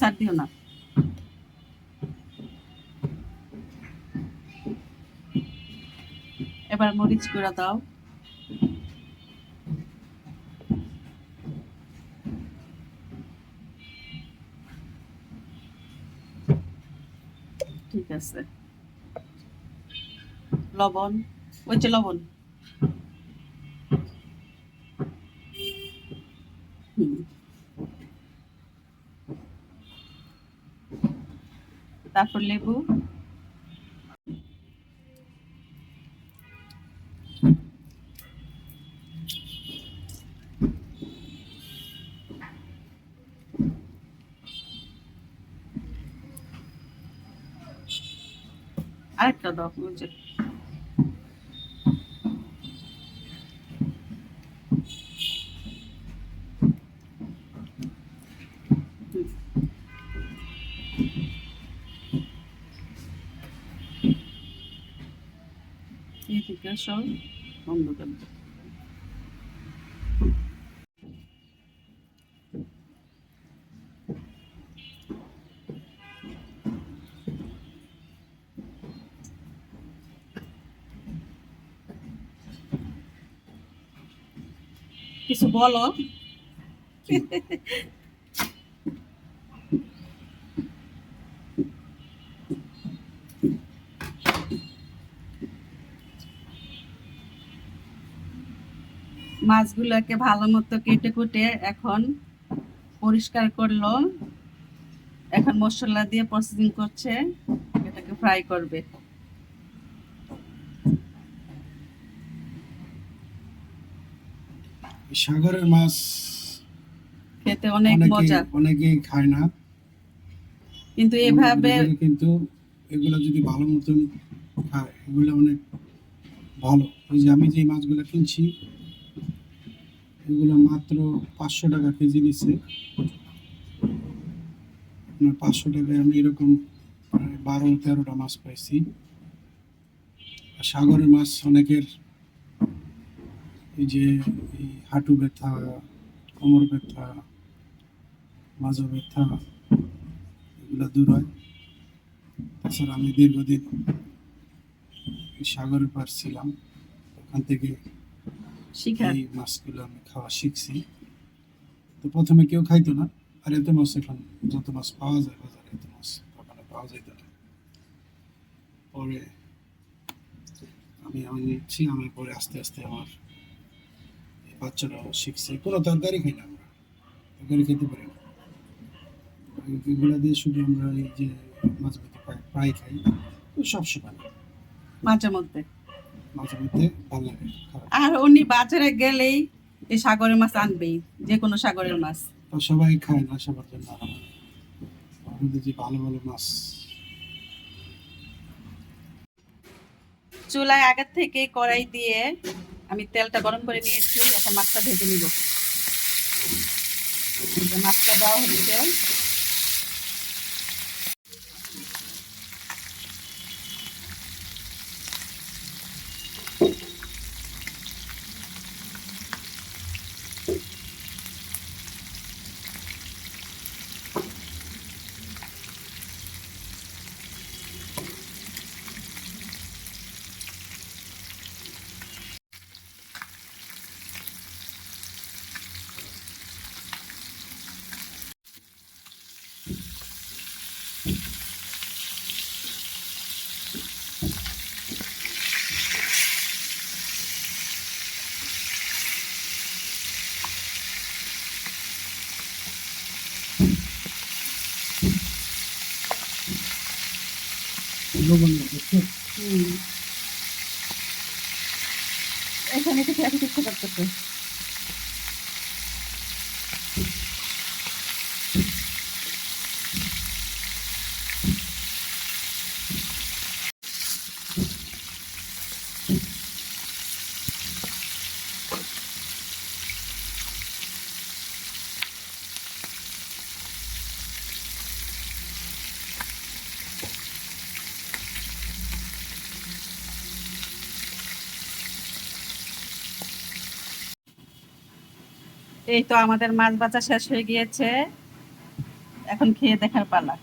সার দিও না। এবার মরিচ গুঁড়া দাও। ঠিক আছে, লবণ, ওই যে লবণ। তারপর লেবু, আরেকটা দাও, ওই যে এদিকে সব বন্ধ করে দাও। কিছু বলো। মাছগুলোকে ভালো মতো কেটে কুটে এখন পরিষ্কার করলো। এখন মশলা দিয়ে প্রসেসিং করছে, এটাকে ফ্রাই করবে। সাগরের মাছ খেতে অনেক মজা, অনেকেই খায় না, কিন্তু এভাবে কিন্তু এগুলো যদি ভালো মতন খায় এগুলো অনেক ভালো। ওই যে আমি যে মাছগুলো কিনছি এগুলো মাত্র 500 টাকা কেজি নিচ্ছে। 500 টাকায় আমি এরকম 12-13টা মাছ পাইছি। সাগরের মাছ অনেকের এই যে এই হাঁটু ব্যথা, কোমর ব্যথা, মাজা ব্যথা এগুলো দূর হয়। তাছাড়া আমি দীর্ঘদিন সাগরের পার ছিলাম, ওখান থেকে এই মাছগুলো আমি খাওয়া শিখছি। তো প্রথমে কেউ খাইতো না, আর এত মাছ এখন যত মাছ পাওয়া যায় বাজারে এত মাছ ওখানে পাওয়া যেত না। পরে আমি নিচ্ছি, আমি পরে আস্তে আস্তে আমার বাচ্চারাও শিখছে। কোনো তরকারি খাই না আমরা, তরকারি খেতে পারি না, এগুলো দিয়ে শুধু আমরা এই যে মাছ ভাতে ফ্রাই খাই। তো সবসময় মাঝে মধ্যে মাঝে মধ্যে ভালো লাগে। আর উনি বাজারে গেলেই এই সাগরের মাছ আনবেই, যে কোনো সাগরের মাছ। তো সবাই খায় না, সবার জন্য আমাদের যে ভালো ভালো মাছ। চুলায় আগের থেকে কড়াই দিয়ে আমি তেলটা গরম করে নিয়েছি, এখন মাছটা ভেজে নিব। মাছটা দেওয়া হচ্ছে, এখানে থেকে একটু ইচ্ছা করতেছে। এই তো আমাদের মাছ ভাজা শেষ হয়ে গিয়েছে, এখন খেয়ে দেখার পালা।